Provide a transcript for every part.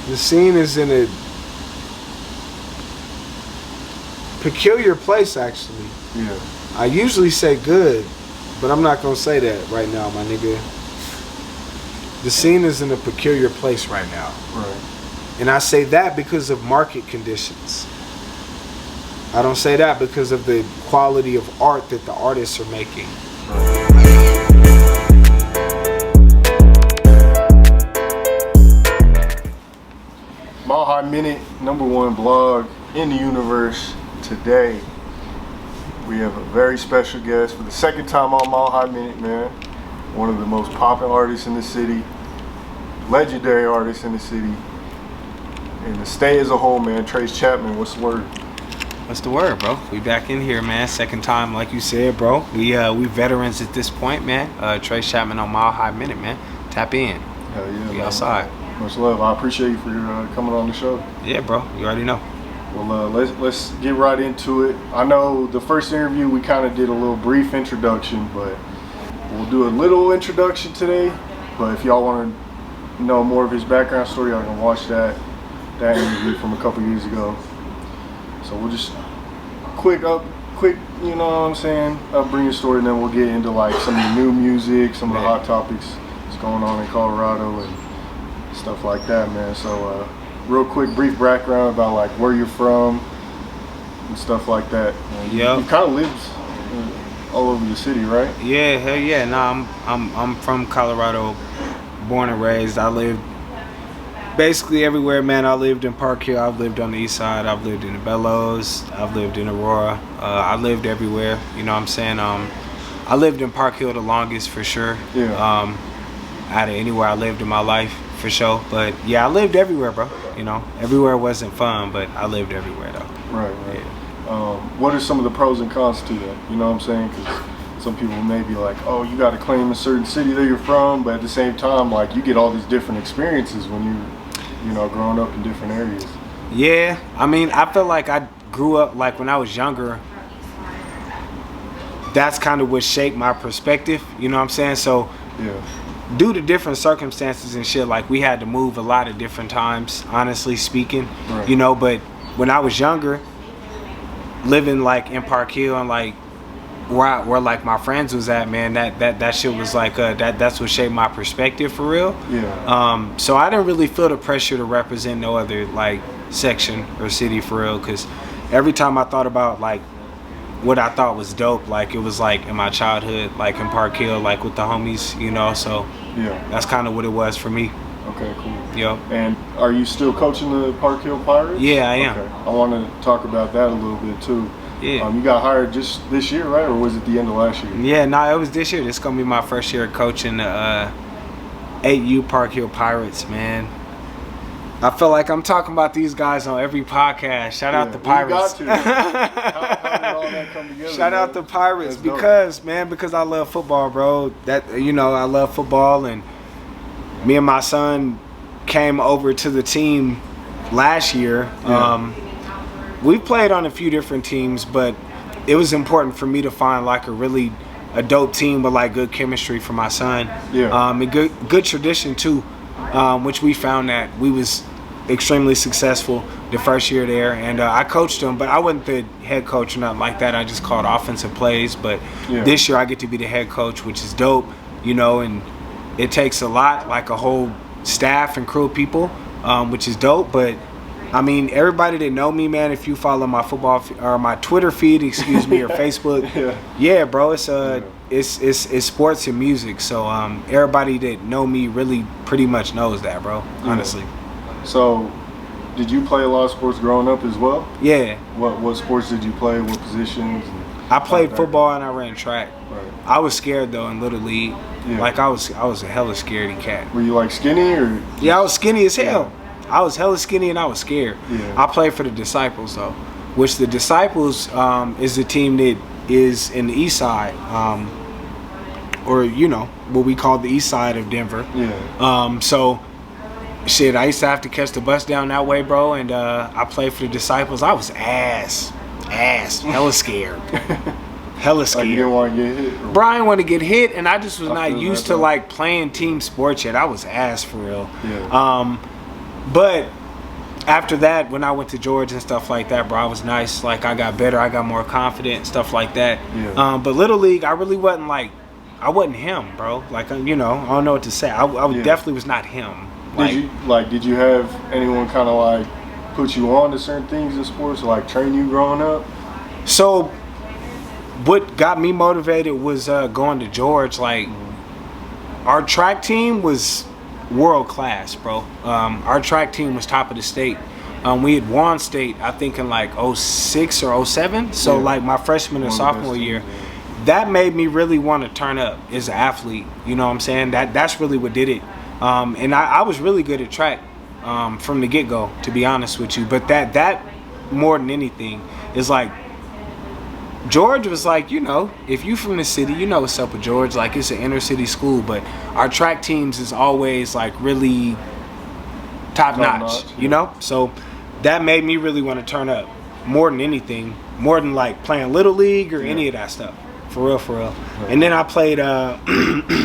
The scene is in a peculiar place, actually. Yeah. I usually say good, but I'm not gonna say that right now, my nigga. The scene is in a peculiar place right now. Right. And I say that because of market conditions. I don't say that because of the quality of art that the artists are making. Mile High Minute, #1 blog in the universe. Today, we have a very special guest for the second time on Mile High Minute, man. One of the most popping artists in the city, legendary artists in the city, and the state as a whole, man. Trayce Chapman, what's the word? What's the word, bro? We back in here, man. Second time, like you said, bro. We veterans at this point, man. Trayce Chapman on Mile High Minute, man. Tap in. Hell yeah, We man. outside. Much love. I appreciate you for coming on the show. Yeah, bro. You already know. Well, let's get right into it. I know the first interview we kind of did a little brief introduction, but we'll do a little introduction today. But if y'all want to know more of his background story, y'all can watch that interview from a couple years ago. So we'll just quick, you know what I'm saying, bring your story, and then we'll get into like some of the new music, some of the hot topics that's going on in Colorado and stuff like that, man. So real quick, brief background about like where you're from and stuff like that. Yeah. You kind of lived all over the city, right? Yeah, hell yeah. Nah, I'm from Colorado, born and raised. I lived basically everywhere, man. I lived in Park Hill. I've lived on the east side. I've lived in the Bellows. I've lived in Aurora. I lived everywhere. You know what I'm saying? I lived in Park Hill the longest, for sure. Yeah. Out of anywhere I lived in my life, for sure. But yeah, I lived everywhere, bro. You know, everywhere wasn't fun, but I lived everywhere though. Right. Yeah. What are some of the pros and cons to that? You know what I'm saying? Because some people may be like, oh, you got to claim a certain city that you're from, but at the same time, like, you get all these different experiences when you know, growing up in different areas. Yeah, I mean, I feel like I grew up, like, when I was younger, that's kind of what shaped my perspective, you know what I'm saying? So, yeah, due to different circumstances and shit, like, we had to move a lot of different times, honestly speaking, right. You know, but when I was younger, living, like, in Park Hill and, like, where like my friends was at, man, that shit was like that's what shaped my perspective for real. Yeah. So I didn't really feel the pressure to represent no other like section or city for real, because every time I thought about like what I thought was dope, like it was like in my childhood, like in Park Hill, like with the homies, you know. So yeah, that's kind of what it was for me. Okay, cool. Yep. And are you still coaching the Park Hill Pirates? Yeah, I am. Okay. I want to talk about that a little bit too. Yeah. You got hired just this year, right? Or was it the end of last year? Yeah, no, it was this year. This is going to be my first year coaching the 8U Park Hill Pirates, man. I feel like I'm talking about these guys on every podcast. Shout out the Pirates. You got to. How did all that come together? Shout out the Pirates because I love football, bro. That, you know, I love football, and me and my son came over to the team last year. Yeah. We played on a few different teams, but it was important for me to find like a dope team with like good chemistry for my son. Yeah. And good tradition too, which we found that we was extremely successful the first year there. And I coached them, but I wasn't the head coach or nothing like that. I just called offensive plays. But this year I get to be the head coach, which is dope, you know, and it takes a lot, like a whole staff and crew of people, which is dope. But I mean, everybody that know me, man, if you follow my or my Twitter feed, excuse me, or Facebook, yeah, bro, it's sports and music. So everybody that know me really pretty much knows that, bro, honestly. So did you play a lot of sports growing up as well? Yeah. What sports did you play? What positions? I played football and I ran track. Right. I was scared though in Little League. Yeah. Like I was a hella scaredy cat. Were you like skinny or? Yeah, I was skinny as hell. I was hella skinny and I was scared. Yeah. I played for the Disciples though, which the Disciples is the team that is in the east side, or you know what we call the east side of Denver. Yeah. So shit, I used to have to catch the bus down that way, bro, and I played for the Disciples. I was ass, hella scared. Hella scared. Like you didn't want to get hit? Brian wanted to get hit, and I just was not used to like playing team sports yet. I was ass for real. Yeah. But after that, when I went to Georgia and stuff like that, bro, I was nice. Like, I got better. I got more confident, stuff like that. Yeah. But Little League, I really wasn't like, I wasn't him, bro. Like, you know, I don't know what to say. I definitely was not him. Did you have anyone kind of like put you on to certain things in sports, like train you growing up? So, what got me motivated was going to George. Like, our track team was world class, bro. Our track team was top of the state. We had won state, I think, in like 06 or 07. So, like, my freshman and sophomore year. That made me really want to turn up as an athlete. You know what I'm saying? That's really what did it. And I was really good at track from the get-go, to be honest with you. But that more than anything is like, George was like, you know, if you from the city, you know what's up with George. Like, it's an inner city school, but our track teams is always like really top notch, you know? So that made me really want to turn up more than anything, more than like playing Little League or any of that stuff. For real, for real. Right. And then I played,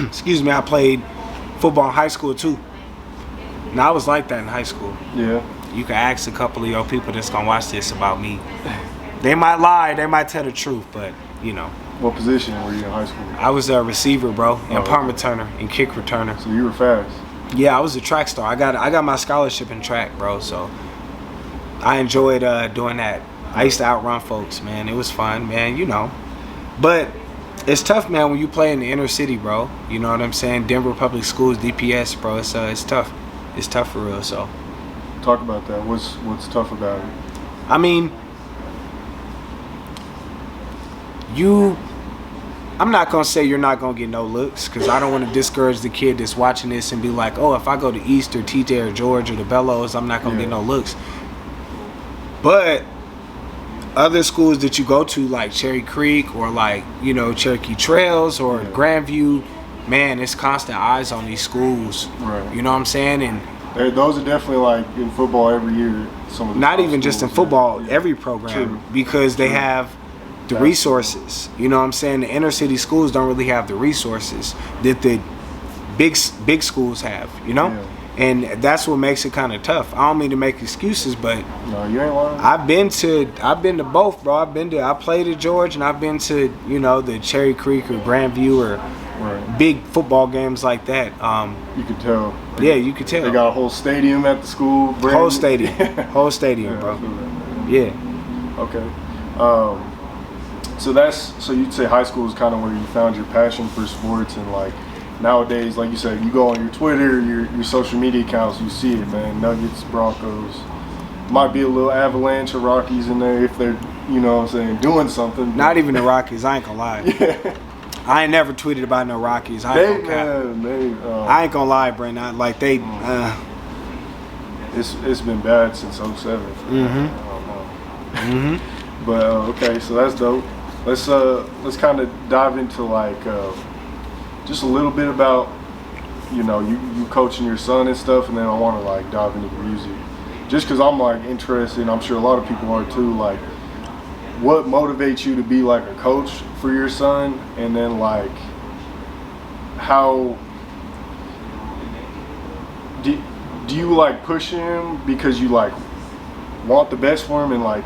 excuse me, I played football in high school too. And I was like that in high school. Yeah. You can ask a couple of your people that's gonna watch this about me. They might lie, they might tell the truth, but you know. What position were you in high school? I was a receiver, bro, and punt returner and kick returner. So you were fast. Yeah, I was a track star. I got my scholarship in track, bro. So I enjoyed doing that. I used to outrun folks, man. It was fun, man. You know. But it's tough, man, when you play in the inner city, bro. You know what I'm saying? Denver Public Schools, DPS, bro. It's tough. It's tough for real. So talk about that. What's tough about it? I mean, I'm not gonna say you're not gonna get no looks, because I don't want to discourage the kid that's watching this and be like, oh, if I go to East or TJ or George or the Bellows, I'm not gonna get no looks. But other schools that you go to, like Cherry Creek or like, you know, Cherokee Trails or Grandview, man, it's constant eyes on these schools. Right. You know what I'm saying? And those are definitely like in football every year. Some of the not even just in football, every program, because they have the resources. You know what I'm saying? The inner city schools don't really have the resources that the big schools have, you know? Yeah. And that's what makes it kind of tough. I don't mean to make excuses, but no, you ain't lying. I've been to both, bro. I played at George, and I've been to, you know, the Cherry Creek or Grandview or big football games like that. You could tell. Yeah, you could tell. They got a whole stadium at the school. Whole stadium, bro. Yeah. Okay. So you'd say high school is kind of where you found your passion for sports, and like nowadays, like you said, you go on your Twitter, your social media accounts, you see it, man. Nuggets, Broncos, might be a little Avalanche or Rockies in there if they're, you know what I'm saying, doing something. Not even the Rockies, I ain't gonna lie. Yeah. I ain't never tweeted about no Rockies. I ain't gonna lie, Brandon. Like it's been bad since 07. Mm-hmm. I don't know. But okay, so that's dope. Let's kind of dive into like just a little bit about, you know, you coaching your son and stuff, and then I want to like dive into the music, just because I'm like interested, and I'm sure a lot of people are too. Like, what motivates you to be like a coach for your son, and then like how do you like push him because you like want the best for him, and like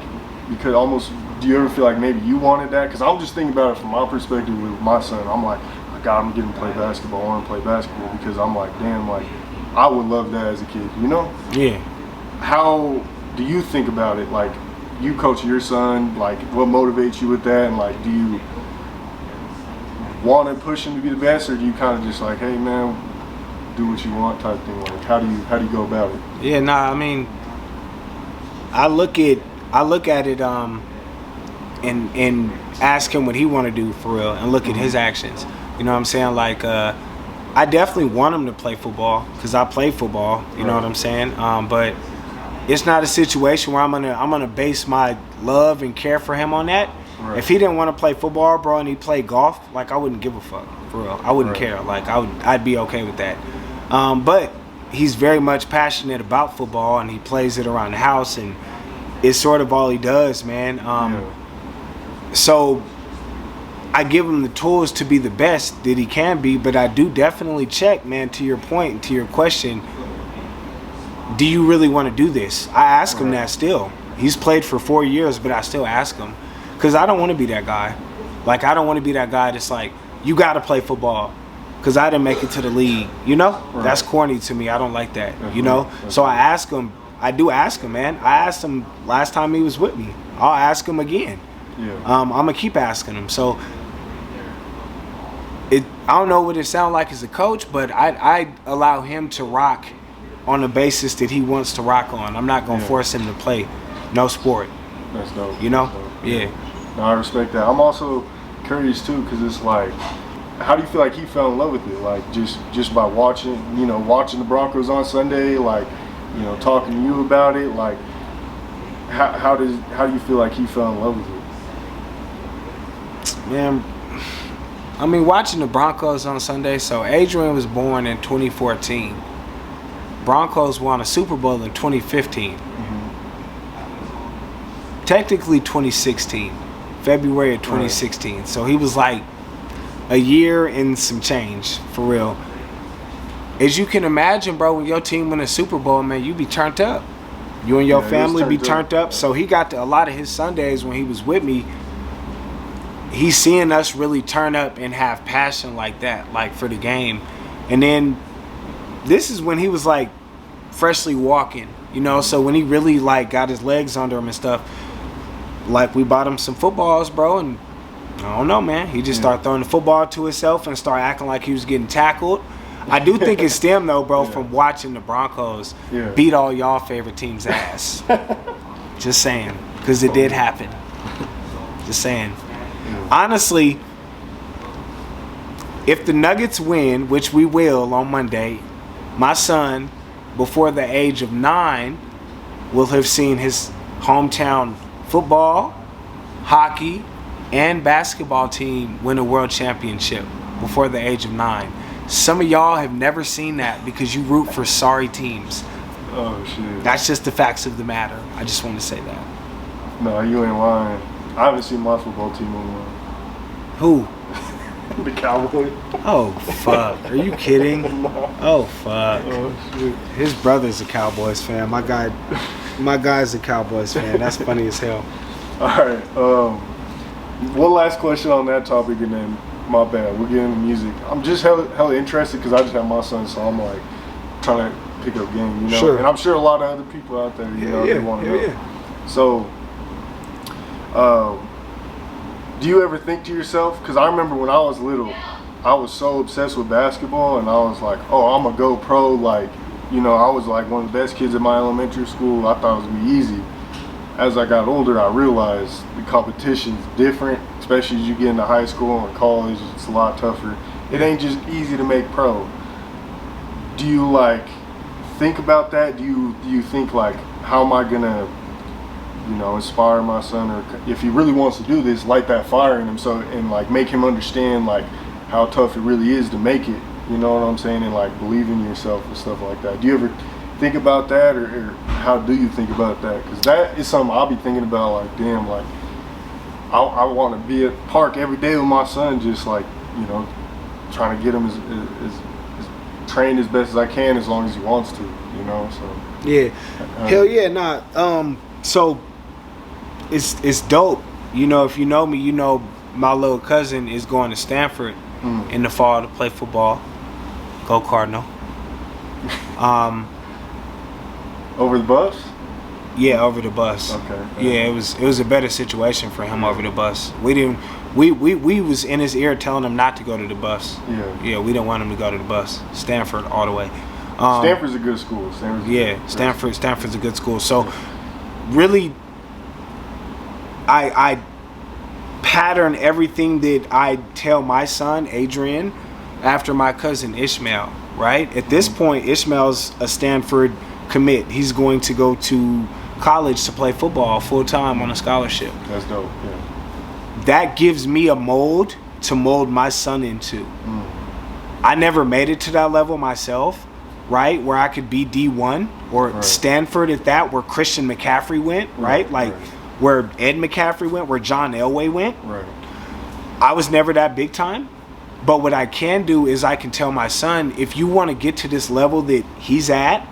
because almost do you ever feel like maybe you wanted that? Because I'm just thinking about it from my perspective with my son. I'm like, God, I'm getting to play basketball. I want to play basketball because I'm like, damn, like I would love that as a kid, you know? Yeah. How do you think about it? Like, you coach your son, like what motivates you with that, and like do you want to push him to be the best, or do you kind of just like, hey man, do what you want type thing? Like how do you go about it? Yeah, nah, I mean, I look at it and ask him what he want to do for real, and look at his actions. You know what I'm saying? Like I definitely want him to play football because I play football. You know what I'm saying? But it's not a situation where I'm gonna base my love and care for him on that. Right. If he didn't want to play football, bro, and he played golf, like I wouldn't give a fuck for real. I wouldn't care. Like I'd be okay with that. But he's very much passionate about football, and he plays it around the house, and it's sort of all he does, man. So I give him the tools to be the best that he can be, but I do definitely check, man, to your point, to your question. do you really want to do this? I ask him that still. He's played for 4 years, but I still ask him. Because I don't want to be that guy. Like, I don't want to be that guy that's like, you got to play football. Because I didn't make it to the league. You know? Right. That's corny to me. I don't like that. You know? So I ask him. I do ask him, man. I asked him last time he was with me. I'll ask him again. Yeah. I'm going to keep asking him. So, I don't know what it sounds like as a coach, but I allow him to rock on the basis that he wants to rock on. I'm not going to force him to play no sport. That's dope. You know? Dope. Yeah. No, I respect that. I'm also curious too, because it's like, how do you feel like he fell in love with it? Like just by watching, watching the Broncos on Sunday, like, talking to you about it. Like, how do you feel like he fell in love with it? Man, I mean, watching the Broncos on Sunday. So Adrian was born in 2014. Broncos won a Super Bowl in 2015. Technically 2016, February of 2016. Right. So he was like a year and some change, for real. As you can imagine, bro, when your team win a Super Bowl, man, you be turned up. You and your family be turned up. So he got to a lot of his Sundays when he was with me. He's seeing us really turn up and have passion like that, like for the game. And then this is when he was like freshly walking, so when he really like got his legs under him and stuff, like we bought him some footballs, bro, and I don't know, man, he just started throwing the football to himself and started acting like he was getting tackled. I do think it stemmed though, bro, from watching the Broncos beat all y'all favorite team's ass. Just saying, because it did happen. Just saying. Honestly, if the Nuggets win, which we will on Monday, my son, before the age of 9, will have seen his hometown football, hockey, and basketball team win a world championship before the age of 9. Some of y'all have never seen that because you root for sorry teams. Oh, shit. That's just the facts of the matter. I just want to say that. No, you ain't lying. I haven't seen my football team win. Who? The Cowboys. Oh, fuck. Are you kidding? No. Oh, fuck. Oh, shit. His brother's a Cowboys fan. My guy's a Cowboys fan. That's funny as hell. All right. One last question on that topic, and then my bad. We're getting into music. I'm just hella interested because I just have my son, so I'm like trying to pick up game, Sure. And I'm sure a lot of other people out there, they want to know. Yeah. So, do you ever think to yourself? Because I remember when I was little, I was so obsessed with basketball, and I was like, oh, I'm gonna go pro. Like, I was like one of the best kids in my elementary school. I thought it was gonna be easy. As I got older, I realized the competition's different, especially as you get into high school and college. It's a lot tougher. It ain't just easy to make pro. Do you like think about that? Do you think like, how am I gonna, inspire my son, or if he really wants to do this, light that fire in him, and like make him understand like how tough it really is to make it. You know what I'm saying? And like believe in yourself and stuff like that. Do you ever think about that, or how do you think about that? Because that is something I'll be thinking about. Like, damn, like I want to be at the park every day with my son, just like trying to get him as trained as best as I can, as long as he wants to. So yeah, hell yeah, nah. So it's dope. If you know me, my little cousin is going to Stanford in the fall to play football. Go Cardinal. Over the bus? Yeah, over the bus. Okay. Yeah, it was a better situation for him over the bus. We was in his ear telling him not to go to the bus. Yeah, we didn't want him to go to the bus. Stanford all the way. Stanford's a good school. Stanford's a good school. So really, I pattern everything that I tell my son Adrian after my cousin Ishmael. Right at this point, Ishmael's a Stanford commit. He's going to go to college to play football full time on a scholarship. That's dope. Yeah. That gives me a mold to mold my son into. I never made it to that level myself, right? Where I could be D1 or Stanford at that, where Christian McCaffrey went, right? Where Ed McCaffrey went, where John Elway went. Right. I was never that big time. But what I can do is I can tell my son, if you want to get to this level that he's at,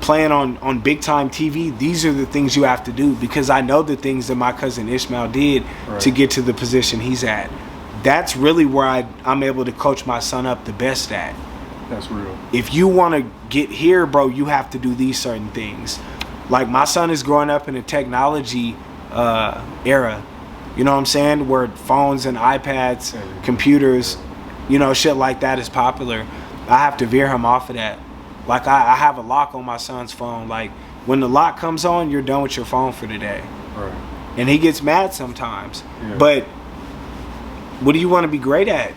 playing on big time TV, these are the things you have to do, because I know the things that my cousin Ishmael did to get to the position he's at. That's really where I'm able to coach my son up the best at. That's real. If you want to get here, bro, you have to do these certain things. Like, my son is growing up in a technology era, you know what I'm saying, where phones and iPads, computers, you know, shit like that is popular. I have to veer him off of that. Like, I have a lock on my son's phone. Like, when the lock comes on, you're done with your phone for the day. Right. And he gets mad sometimes. Yeah. But what do you want to be great at?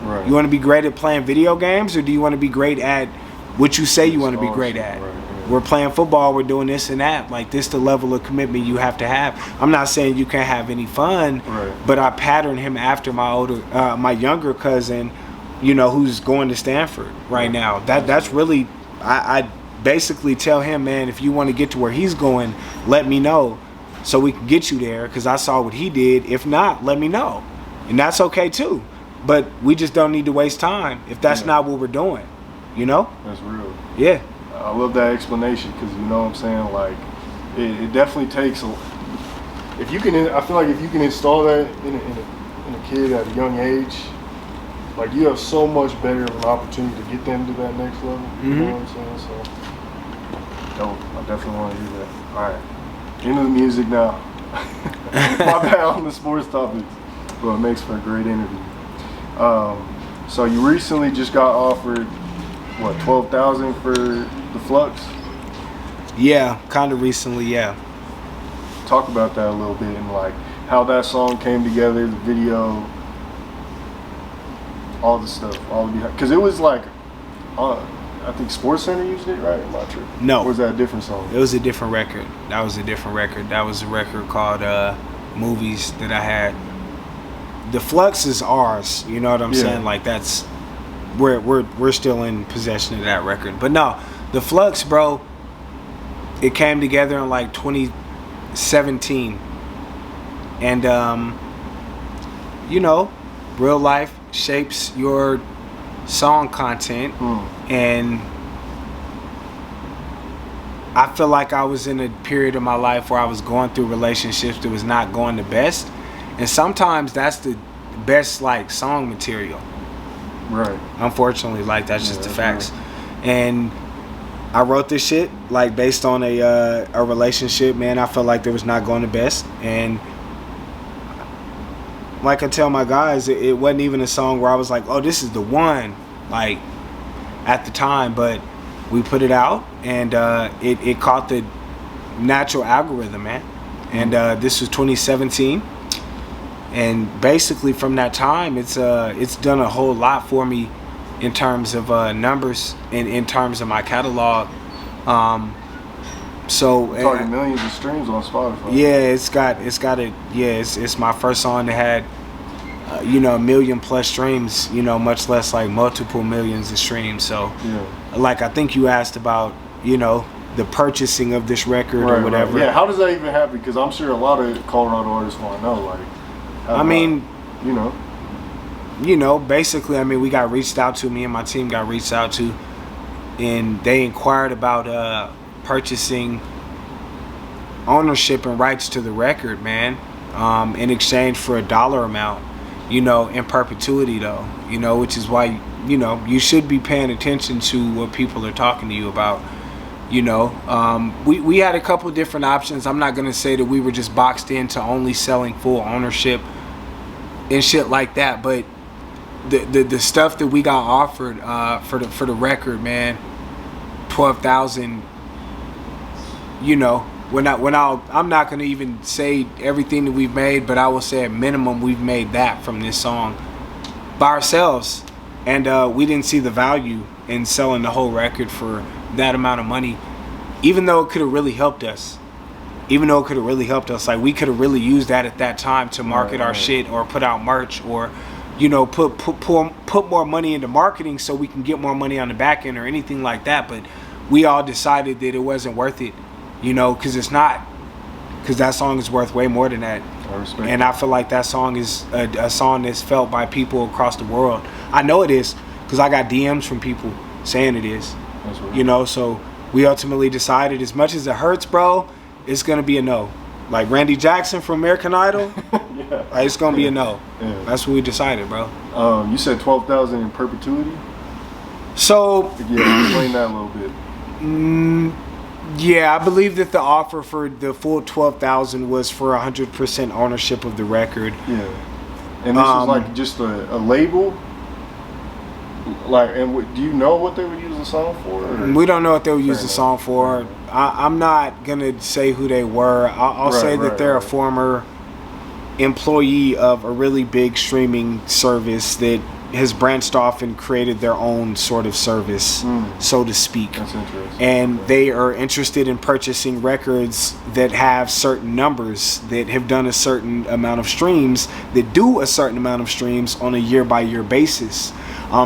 Right. You want to be great at playing video games, or do you want to be great at what you say you want to be great at? Right, yeah. We're playing football, we're doing this and that. Like, this the level of commitment you have to have. I'm not saying you can't have any fun, but I pattern him after my younger cousin, you know, who's going to Stanford right now. That's really, I basically tell him, man, if you want to get to where he's going, let me know so we can get you there, because I saw what he did. If not, let me know. And that's okay too. But we just don't need to waste time if that's not what we're doing, you know? That's real. Yeah. I love that explanation, because, you know what I'm saying, like, it definitely takes if you can, I feel like if you can install that in a kid at a young age, like, you have so much better of an opportunity to get them to that next level. You know what I'm saying? So, I definitely want to do that. All right, into the music now. My bad on the sports topics, but it makes for a great interview. So you recently just got offered, what, $12,000 for the Flux? Yeah, kind of recently, yeah. Talk about that a little bit, and like how that song came together, the video, all the stuff, all the behind. Because it was like, I think Sports Center used it, right? Am I true? No. Or was that a different song? It was a different record. That was a different record. That was a record called Movies that I had. The Flux is ours, you know what I'm saying? Like, that's we're still in possession of that record. But no, the Flux, bro, it came together in like 2017. And you know, real life shapes your song content. And I feel like I was in a period of my life where I was going through relationships that was not going the best. And sometimes that's the best, like, song material. Right. Unfortunately, like, that's just the facts. Right. And I wrote this shit, like, based on a relationship, man. I felt like there was not going the best. And like I tell my guys, it wasn't even a song where I was like, oh, this is the one, like, at the time. But we put it out, and it caught the natural algorithm, man. And this was 2017. And basically from that time, it's done a whole lot for me in terms of numbers and in terms of my catalog. So it's already millions of streams on Spotify. Yeah, it's my first song that had you know, 1 million plus streams, you know, much less like multiple millions of streams. So like, I think you asked about, you know, the purchasing of this record or whatever. Right. Yeah, how does that even happen? Because I'm sure a lot of Colorado artists want to know, like, I mean, you know, basically, I mean, we got reached out to, me and my team got reached out to, and they inquired about purchasing ownership and rights to the record, man, in exchange for a dollar amount, you know, in perpetuity, though, you know, which is why, you know, you should be paying attention to what people are talking to you about. You know, we had a couple different options. I'm not going to say that we were just boxed into only selling full ownership and shit like that, but the stuff that we got offered for the record, man, 12,000. You know, I'm not going to even say everything that we've made, but I will say at minimum we've made that from this song by ourselves, and we didn't see the value in selling the whole record for that amount of money, even though it could have really helped us. Like, we could have really used that at that time to market our shit, or put out merch, or, you know, put more money into marketing so we can get more money on the back end or anything like that. But we all decided that it wasn't worth it, you know, because it's not. Because that song is worth way more than that. And I feel like that song is a song that's felt by people across the world. I know it is, because I got DMs from people saying it is. You know, so we ultimately decided, as much as it hurts, bro, it's gonna be a no. Like Randy Jackson from American Idol, Yeah. like, it's gonna be a no. Yeah. That's what we decided, bro. You said 12,000 in perpetuity. So Yeah, explain that a little bit. yeah, I believe that the offer for the full 12,000 was for 100% ownership of the record. Yeah, and this is like just a label. Like, and do you know what they would use the song for? Or? We don't know what they would use Fair the enough. song for. I'm not gonna say who they were. I'll Right, say that right, they're a right. former employee of a really big streaming service that has branched off and created their own sort of service, so to speak. That's interesting. And Okay. they are interested in purchasing records that have certain numbers, that have done a certain amount of streams, that do a certain amount of streams on a year-by-year basis,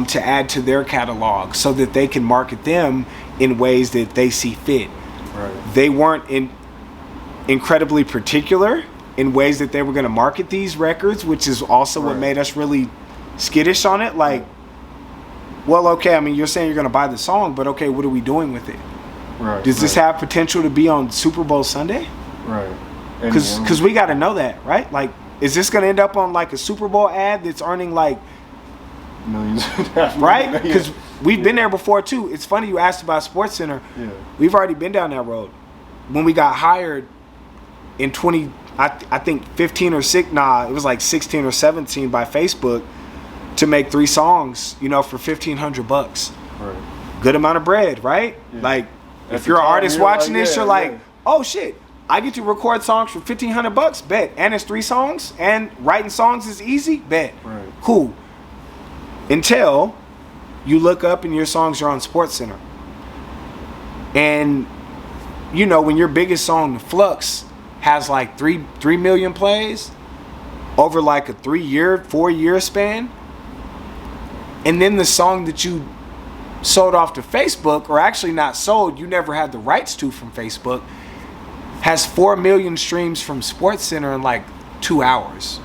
to add to their catalog, so that they can market them in ways that they see fit. Right. They weren't incredibly particular in ways that they were going to market these records, which is also what Right. made us really skittish on it. Like, well, okay, I mean, you're saying you're going to buy the song, but okay, what are we doing with it? Right. Does this right. have potential to be on Super Bowl Sunday? Right. And- Because we got to know that, right? Like, is this going to end up on like a Super Bowl ad that's earning like, millions. right? Yeah. Because we've been there before too. It's funny you asked about Sports Center. Yeah. We've already been down that road. When we got hired in I think 15 or 6, it was like 16 or 17 by Facebook to make 3 songs, for $1,500. Right. Good amount of bread, right? Yeah. Like, At if the you're an time, artist you're watching like, this, yeah, you're like, yeah. oh shit, I get to record songs for $1,500, bet. And it's 3 songs, and writing songs is easy, bet. Right. Cool. Until you look up and your songs are on SportsCenter. And when your biggest song, Flux, has like 3 million plays over like a 4-year span, and then the song that you sold off to Facebook, or actually not sold, you never had the rights to from Facebook, has 4 million streams from SportsCenter in like 2 hours.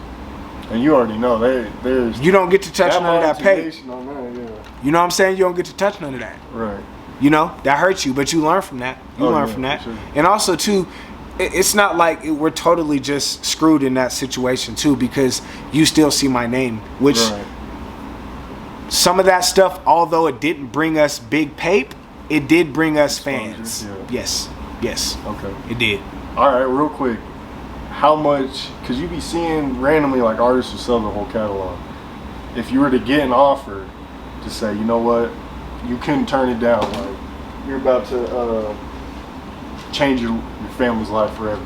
And you already know there's You don't get to touch none of that pay. monetization on that, yeah. You know what I'm saying? You don't get to touch none of that. Right. That hurts you, but you learn from that. You Oh, learn yeah, from that. for sure. And also, too, it's not like we're totally just screwed in that situation, too, because you still see my name, which Right. some of that stuff, although it didn't bring us big pape, it did bring us Exposure, fans. yeah. Yes, Okay. it did. All right, real quick. How much? Because you be seeing randomly like artists who sell the whole catalog. If you were to get an offer to say, you know what, you couldn't turn it down. Like you're about to change your family's life forever.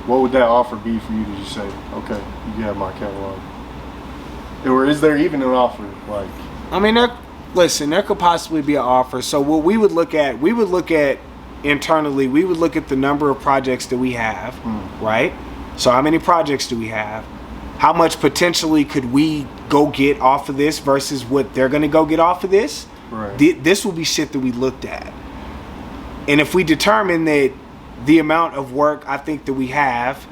What would that offer be for you to just say, okay, you can have my catalog? Or is there even an offer? Like, I mean, there could possibly be an offer. So what we would look at internally, we would look at the number of projects that we have, right? So how many projects do we have? How much potentially could we go get off of this versus what they're going to go get off of this? right. This will be shit that we looked at. And if we determine that the amount of work I think that we have,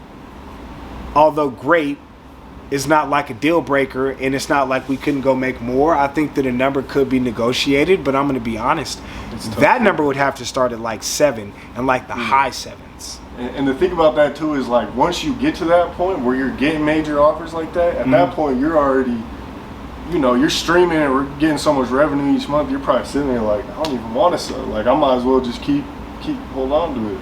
although great, is not like a deal breaker, and it's not like we couldn't go make more, I think that a number could be negotiated, but I'm going to be honest. It's tough. That number would have to start at like 7 and like the high 7s. And the thing about that too is like once you get to that point where you're getting major offers like that, at that point you're already, you're streaming and we're getting so much revenue each month. You're probably sitting there like, I don't even want to sell. Like I might as well just keep hold on to it.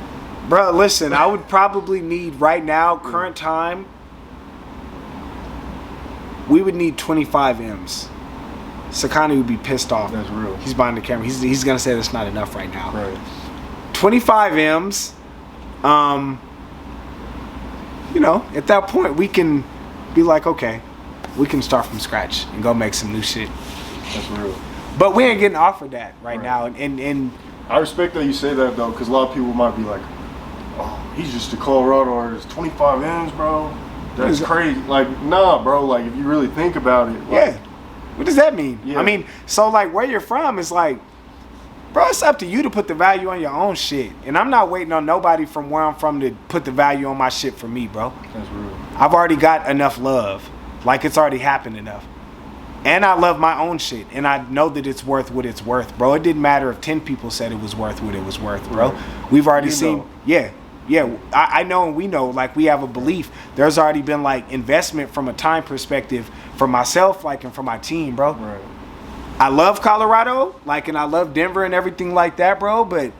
Bro, listen, I would probably need right now, current time, we would need 25 M's. Sakani would be pissed off. That's real. He's behind the camera. He's gonna say that's not enough right now. Right. 25 M's. At that point we can be like, okay, we can start from scratch and go make some new shit. That's real. But we ain't getting offered that right now. Right. And I respect that you say that though, because a lot of people might be like, oh, he's just a Colorado artist. 25 M's, bro. That's crazy. Like, nah, bro. Like, if you really think about it. Like, yeah. What does that mean? Yeah. I mean, so like where you're from is like, bro, it's up to you to put the value on your own shit. And I'm not waiting on nobody from where I'm from to put the value on my shit for me, bro. That's real. I've already got enough love. Like, it's already happened enough. And I love my own shit, and I know that it's worth what it's worth, bro. It didn't matter if 10 people said it was worth what it was worth, bro. Right. We've already You seen, know. yeah. I know, and we know, like, we have a belief. There's already been, like, investment from a time perspective for myself, like, and for my team, bro. Right. I love Colorado, like, and I love Denver and everything like that, bro, but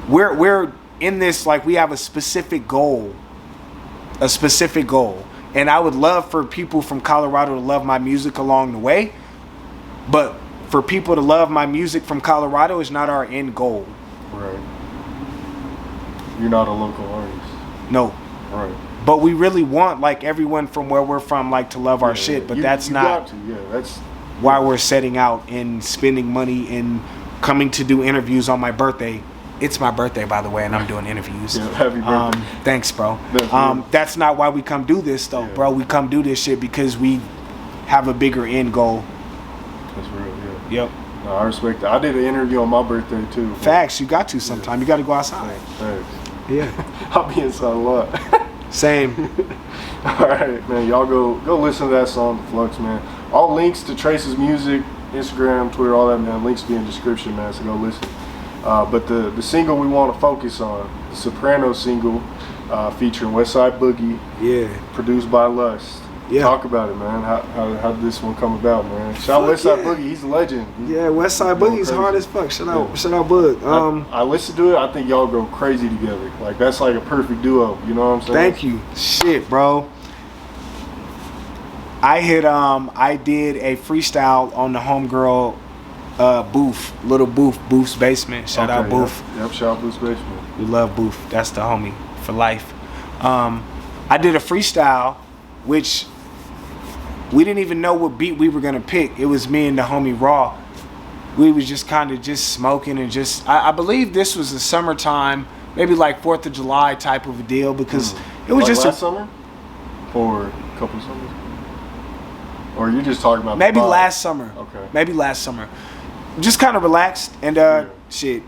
we're in this, like, we have a specific goal. And I would love for people from Colorado to love my music along the way. But for people to love my music from Colorado is not our end goal. Right. You're not a local artist. No. Right. But we really want, like, everyone from where we're from, like, to love our shit. But that's you not got to. Yeah, that's why we're setting out and spending money and coming to do interviews on my birthday. It's my birthday, by the way, and I'm doing interviews. Yeah, happy birthday. Thanks, bro. That's That's not why we come do this, though, bro. We come do this shit because we have a bigger end goal. That's real, yeah. Yep. No, I respect that. I did an interview on my birthday, too. Facts. You got to sometime. You got to go outside. Thanks. Yeah. I'll be inside a lot. Same. All right, man. Y'all go listen to that song, The Flux, man. All links to Trayce's music, Instagram, Twitter, all that, man. Links be in the description, man. So go listen. But the single we want to focus on, the Sopranos single, featuring Westside Boogie, produced by Lust. Yeah. Talk about it, man. How did this one come about, man? Shout out Westside Boogie, he's a legend. Westside Boogie's hard as fuck. Shout out Bug. I listened to it. I think y'all go crazy together. Like, that's like a perfect duo. You know what I'm saying? Thank you. Shit, bro. I did a freestyle on the homegirl Booth's basement. Shout out Booth. Yep, shout out Booth's basement. We love Booth. That's the homie for life. I did a freestyle, which we didn't even know what beat we were gonna pick. It was me and the homie Raw. We was just kind of just smoking and just. I believe this was the summertime, maybe like 4th of July type of a deal, because it was like just last summer, or a couple of summers, or you just talking about maybe the vibe? last summer. Okay. Maybe last summer. Just kind of relaxed and shit.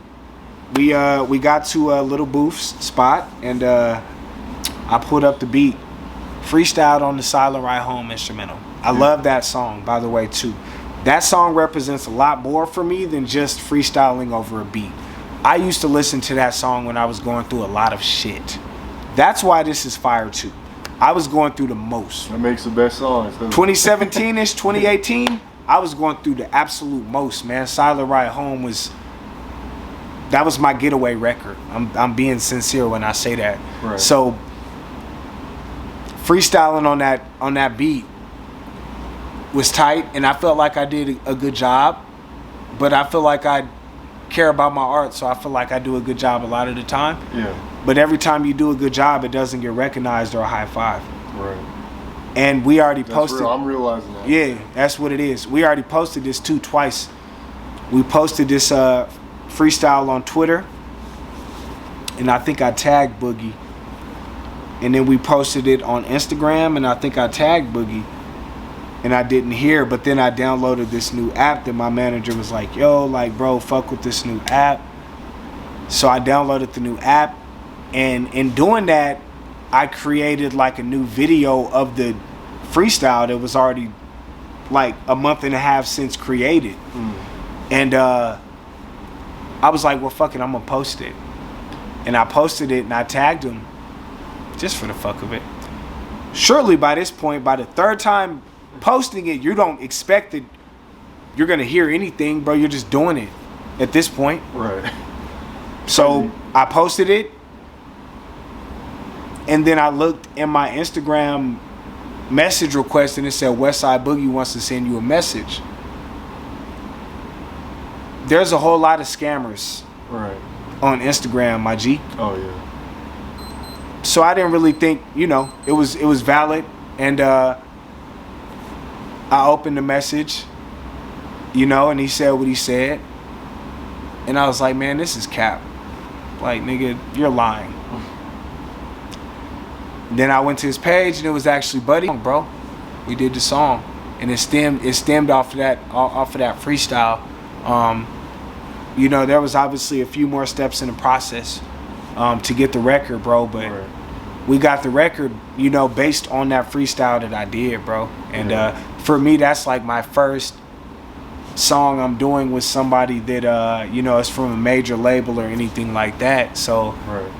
We got to Little Booth's spot and I pulled up the beat, freestyled on the Silent Ride Home instrumental. I love that song, by the way, too. That song represents a lot more for me than just freestyling over a beat. I used to listen to that song when I was going through a lot of shit. That's why this is fire too. I was going through the most. That makes the best songs. 2017-ish, 2018, I was going through the absolute most, man. Silent Ride Home was my getaway record. I'm being sincere when I say that. Right. So freestyling on that beat was tight, and I felt like I did a good job. But I feel like I care about my art, so I feel like I do a good job a lot of the time. Yeah. But every time you do a good job, it doesn't get recognized or a high five. Right. And we already That's posted. real. I'm realizing that. Yeah, that's what it is. We already posted this too twice. We posted this freestyle on Twitter, and I think I tagged Boogie. And then we posted it on Instagram, and I think I tagged Boogie. And I didn't hear, but then I downloaded this new app that my manager was like, yo, like, bro, fuck with this new app. So I downloaded the new app, and in doing that, I created like a new video of the freestyle that was already like a month and a half since created. And I was like, well, fuck it, I'm gonna post it. And I posted it and I tagged him just for the fuck of it. Surely by this point, by the third time posting it, you don't expect that you're gonna hear anything, bro. You're just doing it at this point. Right. So I posted it, and then I looked in my Instagram message request and it said Westside Boogie wants to send you a message. There's a whole lot of scammers on Instagram, my G. Oh yeah. So I didn't really think, it was valid, and I opened the message, and he said what he said, and I was like, man, this is cap. Like, nigga, you're lying. Then I went to his page and it was actually Buddy, bro. We did the song, and it stemmed off of that freestyle. There was obviously a few more steps in the process to get the record, bro, but we got the record, based on that freestyle that I did, bro. And for me, that's like my first song I'm doing with somebody that you know, is from a major label or anything like that. So Right.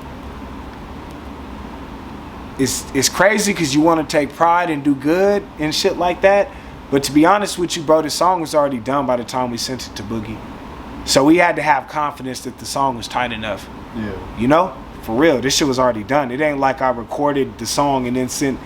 it's crazy because you want to take pride and do good and shit like that. But to be honest with you, bro, the song was already done by the time we sent it to Boogie. So we had to have confidence that the song was tight enough. Yeah. You know? For real, this shit was already done. It ain't like I recorded the song and then sent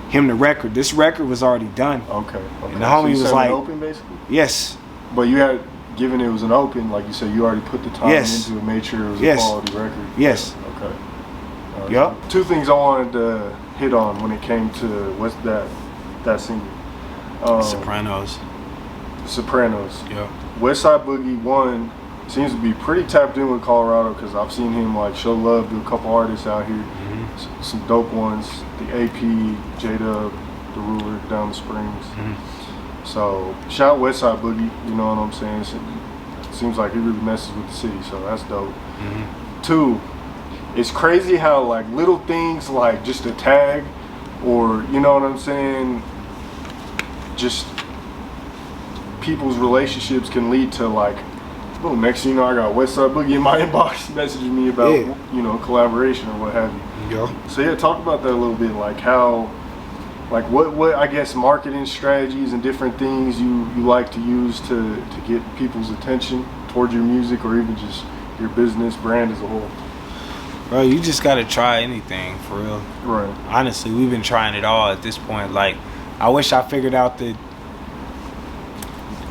him the record. This record was already done. Okay. And the homie you was sent like, an open basically? yes. But you had, given it was an open, like you said, you already put the time Yes. into it, made sure it was Yes. a quality record. Yes. Okay. Yup. Two things I wanted to hit on when it came to what's that single. Sopranos. Sopranos. Yeah. Westside Boogie one seems to be pretty tapped in with Colorado because I've seen him like show love to a couple artists out here. Mm-hmm. Some dope ones. The AP, J-Dub, The Ruler, Down the Springs. Mm-hmm. So shout Westside Boogie, you know what I'm saying? It seems like he really messes with the city, so that's dope. Mm-hmm. Two, it's crazy how like little things like just a tag or you know what I'm saying, just people's relationships can lead to like, boom, next thing you know I got Westside Boogie in my inbox messaging me about you know, collaboration or what have you. Yeah. So yeah, talk about that a little bit, like how, like what I guess marketing strategies and different things you like to use to get people's attention towards your music or even just your business brand as a whole. Bro, you just gotta try anything, for real. Right. Honestly, we've been trying it all at this point. Like, I wish I figured out the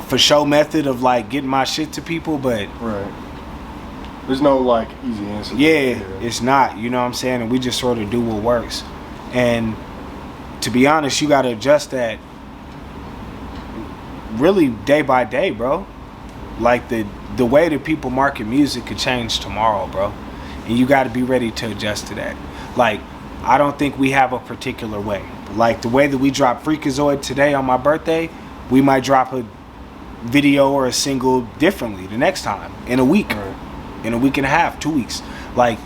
for show method of like getting my shit to people, but Right. There's no like easy answer. yeah, it's not, you know what I'm saying? And we just sort of do what works. And to be honest, you gotta adjust that really day by day, bro. Like the way that people market music could change tomorrow, bro. And you gotta be ready to adjust to that. Like, I don't think we have a particular way. Like the way that we drop Freakazoid today on my birthday, we might drop a video or a single differently the next time in a week, in a week and a half, 2 weeks. Like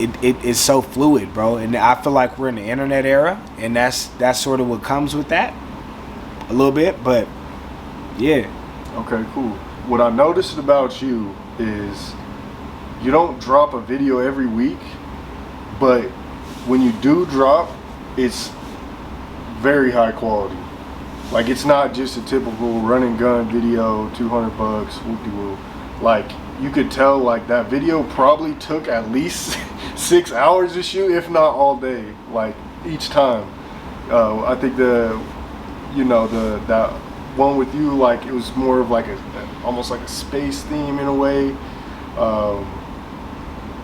it is so fluid, bro. And I feel like we're in the internet era, and that's sort of what comes with that a little bit. But yeah. Okay, cool. What I noticed about you is you don't drop a video every week, but when you do drop, it's very high quality. Like, it's not just a typical run and gun video, $200, whoop-de-whoop. Like, you could tell like that video probably took at least 6 hours to shoot, if not all day, like each time. I think that one with you, like it was more of like almost like a space theme in a way.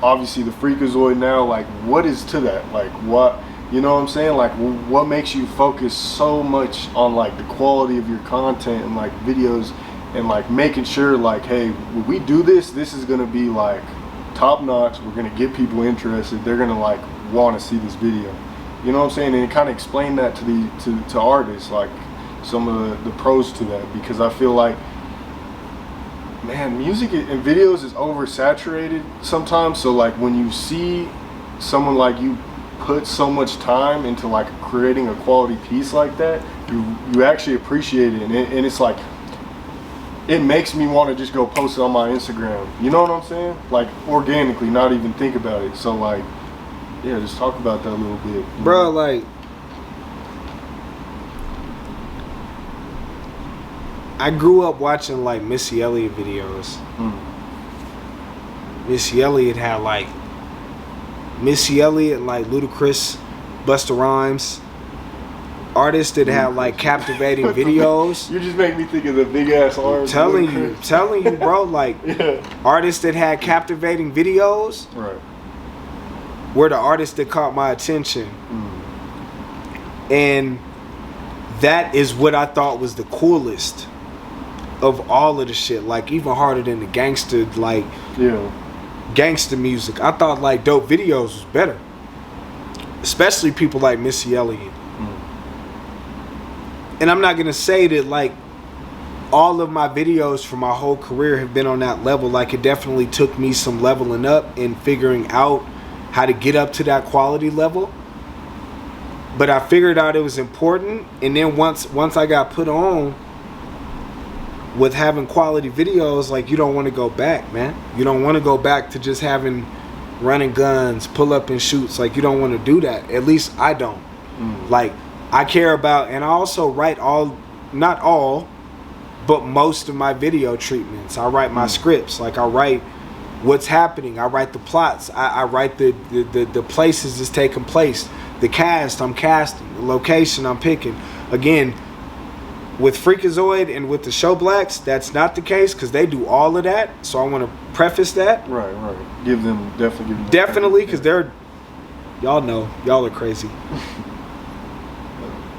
Obviously the Freakazoid now, like what is to that? Like what, you know what I'm saying? Like what makes you focus so much on like the quality of your content and like videos and like making sure like, hey, when we do this is gonna be like top notch. We're gonna get people interested. They're gonna like want to see this video. You know what I'm saying? And kind of explain that to artists, like some of the pros to that, because I feel like, man, music and videos is oversaturated sometimes. So like when you see someone like you put so much time into like creating a quality piece like that, you actually appreciate it, and it's like, it makes me want to just go post it on my Instagram. You know what I'm saying? Like organically, not even think about it. So like, yeah, just talk about that a little bit, bro. Like, I grew up watching like Missy Elliott videos. Missy Elliott had like Missy Elliott and like Ludacris, Busta Rhymes, artists that had like captivating videos. You just make me think of the big ass arms. Telling you, bro, like artists that had captivating videos. Right. Were the artists that caught my attention. And that is what I thought was the coolest of all of the shit. Like even harder than the gangster, like gangster music. I thought like dope videos was better. Especially people like Missy Elliott. And I'm not gonna say that like all of my videos for my whole career have been on that level. Like it definitely took me some leveling up and figuring out how to get up to that quality level. But I figured out it was important, and then once I got put on with having quality videos, like, you don't want to go back, man. You don't want to go back to just having running guns, pull up and shoots. Like, you don't want to do that. At least I don't. Like, I care about, and I also write not all, but most of my video treatments. I write my scripts. Like, I write what's happening. I write the plots. I write the places it's taking place. The cast I'm casting. The location I'm picking. Again, with Freakazoid and with the Show Blacks, that's not the case because they do all of that. So I want to preface that. Right. Definitely, because y'all know, y'all are crazy.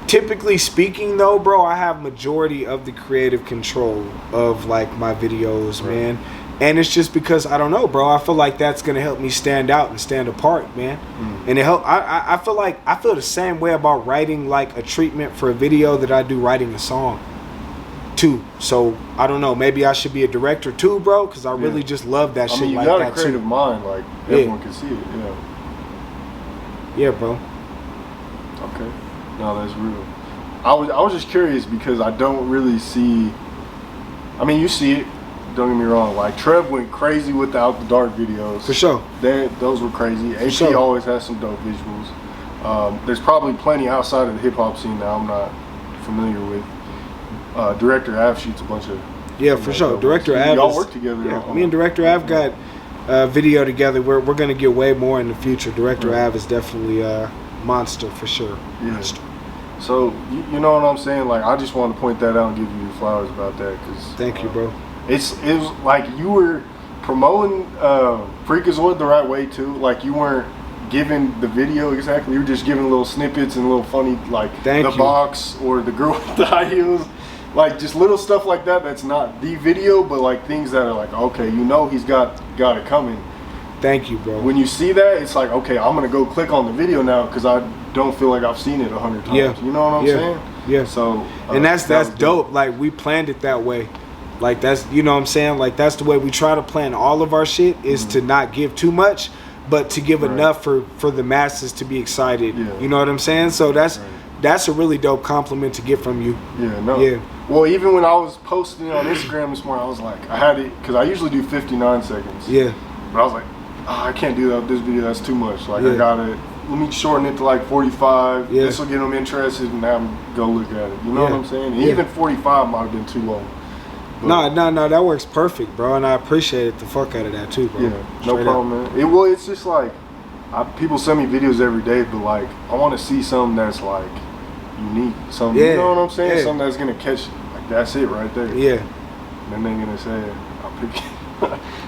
Typically speaking, though, bro, I have majority of the creative control of, like, my videos, man. And it's just because, I don't know, bro, I feel like that's going to help me stand out and stand apart, man. And it help. I feel the same way about writing, like, a treatment for a video that I do writing a song, too. So, I don't know, maybe I should be a director, too, bro, because I really just love that shit like that, too. You got a creative mind, like, everyone can see it, Yeah, bro. Okay. No, that's real. I was just curious because I don't really see. I mean, you see it. Don't get me wrong. Like, Trev went crazy with the Out the Dark videos. For sure. Those were crazy. AP always has some dope visuals. There's probably plenty outside of the hip hop scene that I'm not familiar with. Director Av shoots a bunch of. Yeah, for sure. Director Av. Y'all work together. Yeah, me and Director Av got video together. We're gonna get way more in the future. Director Av is definitely a monster for sure. Monster. So you know what I'm saying? Like, I just want to point that out and give you your flowers about that, because thank you, bro. It was like you were promoting Freakazoid the right way too. Like, you weren't giving the video exactly. You were just giving little snippets and little funny, like box or the girl with the high heels, like just little stuff like that. That's not the video, but like things that are like, okay, you know, he's got it coming. Thank you, bro. When you see that, it's like, okay, I'm gonna go click on the video now because I don't feel like I've seen it 100 times. Yeah. You know what I'm saying? Yeah. So and that's dope. Like, we planned it that way. Like, that's, you know what I'm saying? Like, that's the way we try to plan all of our shit, is to not give too much, but to give enough for the masses to be excited. Yeah. You know what I'm saying? So that's a really dope compliment to get from you. Yeah, no. Yeah. Well, even when I was posting it on Instagram this morning, I was like, I had it, because I usually do 59 seconds. Yeah. But I was like, I can't do that with this video, that's too much. Like, I gotta, let me shorten it to like 45. Yeah. This will get them interested and have them go look at it. You know what I'm saying? And even 45 might have been too long. But no, that works perfect, bro, and I appreciate the fuck out of that too, bro. Yeah, no problem, man. It's just like, people send me videos every day, but like, I want to see something that's like unique, something, you know what I'm saying? Something that's gonna catch, like, that's it right there. Yeah. And then they're gonna say, I'll pick it.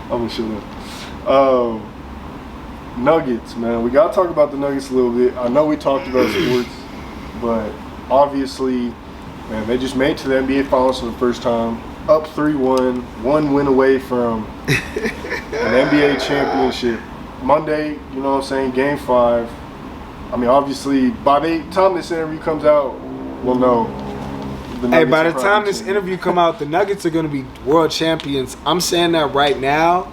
I'm gonna show them. Nuggets, man. We gotta talk about the Nuggets a little bit. I know we talked about sports, but obviously, man, they just made it to the NBA Finals for the first time. Up 3-1, one win away from an NBA championship. Monday, you know what I'm saying, Game 5. I mean, obviously, by the time this interview comes out, we'll know. Hey, by the time this interview come out, the Nuggets are going to be world champions. I'm saying that right now.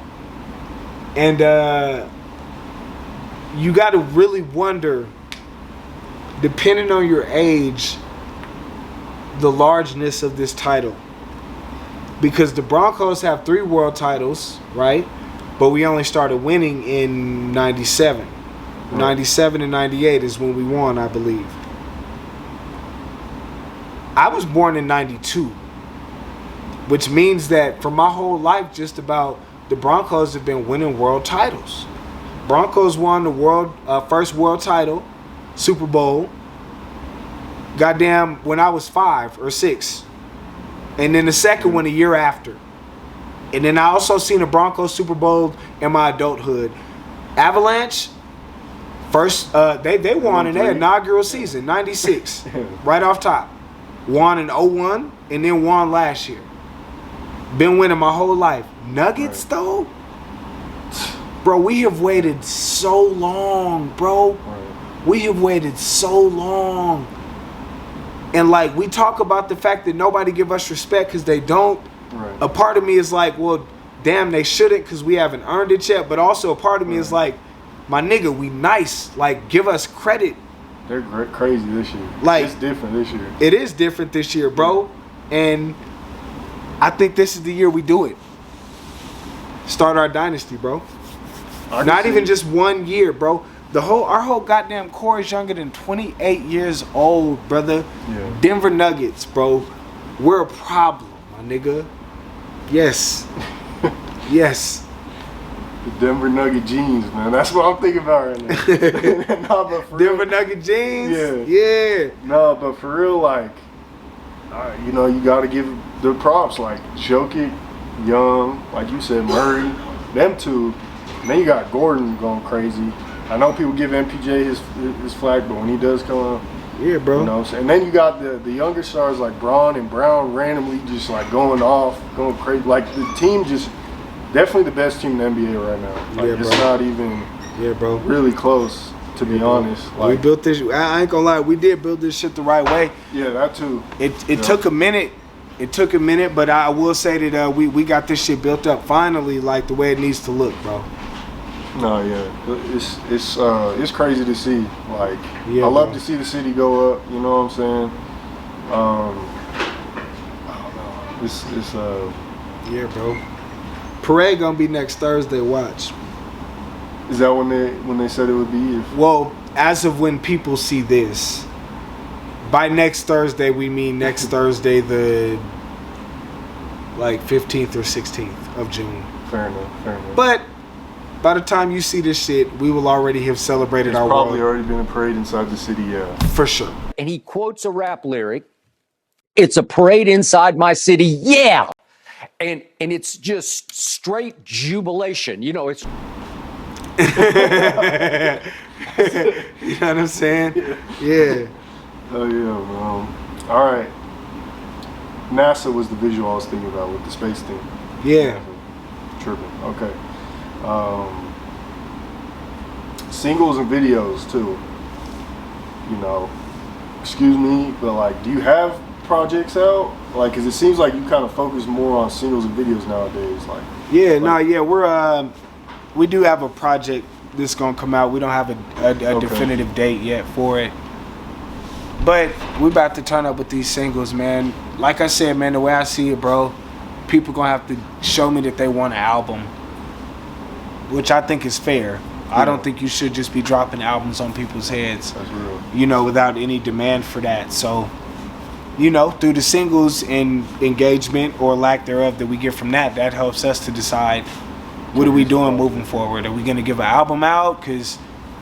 And you got to really wonder, depending on your age, the largeness of this title. Because the Broncos have 3 world titles, right? But we only started winning in 97. Right. 97 and 98 is when we won, I believe. I was born in 92. Which means that for my whole life, just about, the Broncos have been winning world titles. Broncos won the first world title, Super Bowl, goddamn, when I was 5 or 6. And then the second one a year after. And then I also seen a Broncos Super Bowl in my adulthood. Avalanche, first, they won in their inaugural season, 96, right off top. Won in 01 and then won last year. Been winning my whole life. Nuggets, though? Bro, we have waited so long, bro. We have waited so long. And, like, we talk about the fact that nobody give us respect because they don't. Right. A part of me is like, well, damn, they shouldn't because we haven't earned it yet. But also a part of me is like, my nigga, we nice. Like, give us credit They're crazy this year. Like, it's different this year. It is different this year, bro. And I think this is the year we do it. Start our dynasty, bro. Not even just 1 year, bro. Our whole goddamn core is younger than 28 years old, brother. Yeah. Denver Nuggets, bro. We're a problem, my nigga. Yes. Yes. The Denver Nugget jeans, man. That's what I'm thinking about right now. Nah, but for Denver real, Nugget jeans? Yeah. Yeah. No, but for real, like, you know, you got to give the props. Like, Jokic, Young, like you said, Murray, them two. And then you got Gordon going crazy. I know people give MPJ his flag, but when he does come up, yeah, bro. You know what I'm saying? And then you got the younger stars like Braun and Brown randomly just like going off, going crazy. Like the team just definitely the best team in the NBA right now. Like, yeah, it's bro. not even really close, to be honest. Like, we built this. I ain't gonna lie, we did build this shit the right way. Yeah, that too. It took a minute. It took a minute, but I will say that we got this shit built up finally, like the way it needs to look, bro. No, yeah, it's crazy to see. Like, yeah, I love bro. to see the city go up. You know what I'm saying? I don't know. Yeah, bro. Parade gonna be next Thursday. Watch. Is that when they said it would be? Well, as of when people see this, by next Thursday we mean next Thursday, the 15th or 16th of June. Fair enough. But by the time you see this shit, we will already have celebrated There's our probably world. already been a parade inside the city, yeah. For sure. And he quotes a rap lyric. It's a parade inside my city, yeah. And it's just straight jubilation. You know, it's You know what I'm saying? Yeah. Oh yeah, man. All right. NASA was the visual I was thinking about with the space thing. Yeah. Tripping. Okay. Singles and videos too. You know, excuse me, but like, do you have projects out? Like, cause it seems like you kind of focus more on singles and videos nowadays. Like, we do have a project that's gonna come out. We don't have a definitive date yet for it, but we about to turn up with these singles, man. Like I said, man, the way I see it, bro, people gonna have to show me that they want an album, which I think is fair. I don't think you should just be dropping albums on people's heads. That's real. You know, without any demand for that. So, you know, through the singles and engagement or lack thereof that we get from that helps us to decide what are we doing moving forward. Are we going to give an album out? Because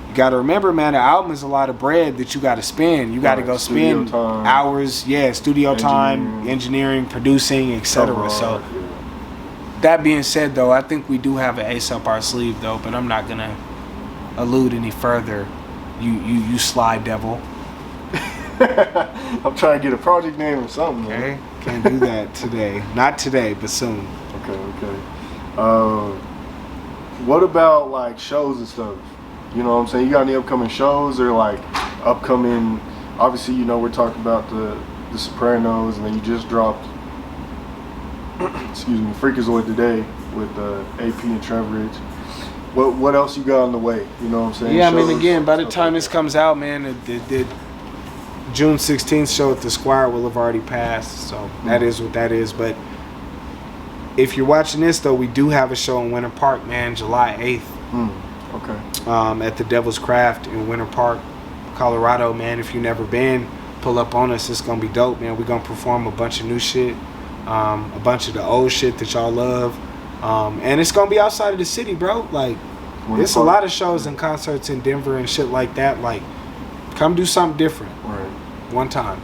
you got to remember, man, an album is a lot of bread that you got to spend. You got to go spend hours, studio time, engineering, producing, etc. So, that being said, though, I think we do have an ace up our sleeve, though, but I'm not going to allude any further. You sly devil. I'm trying to get a project name or something. Okay, can't do that today. Not today, but soon. Okay. What about like shows and stuff? You know what I'm saying? You got any upcoming shows or like upcoming? Obviously, you know we're talking about the Sopranos, and then you just dropped, excuse me, Freakazoid today with AP and Trevorage. What else you got on the way? You know what I'm saying? Yeah, shows, I mean, again, by the time this comes out, man, the June 16th show at the Squire will have already passed, so that is what that is. But if you're watching this, though, we do have a show in Winter Park, man, July 8th. Okay. At the Devil's Craft in Winter Park, Colorado, man. If you've never been, pull up on us. It's going to be dope, man. We're going to perform a bunch of new shit, a bunch of the old shit that y'all love. And it's going to be outside of the city, bro. Like, there's a lot of shows and concerts in Denver and shit like that. Like, come do something different. Right. One time.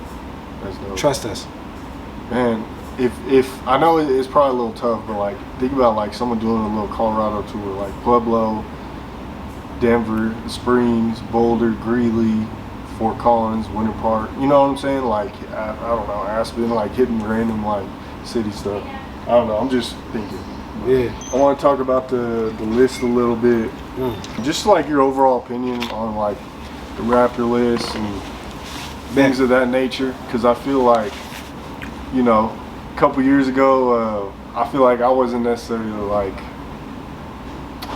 That's dope. Trust us. Man, if I know it's probably a little tough, but like think about like someone doing a little Colorado tour, like Pueblo, Denver, Springs, Boulder, Greeley, Fort Collins, Winter Park. You know what I'm saying? Like I don't know, Aspen, like hitting random like city stuff. I don't know. I'm just thinking. Yeah. I want to talk about the list a little bit. Just like your overall opinion on like the Raptor list and things of that nature, because I feel like, you know, a couple years ago, I feel like I wasn't necessarily like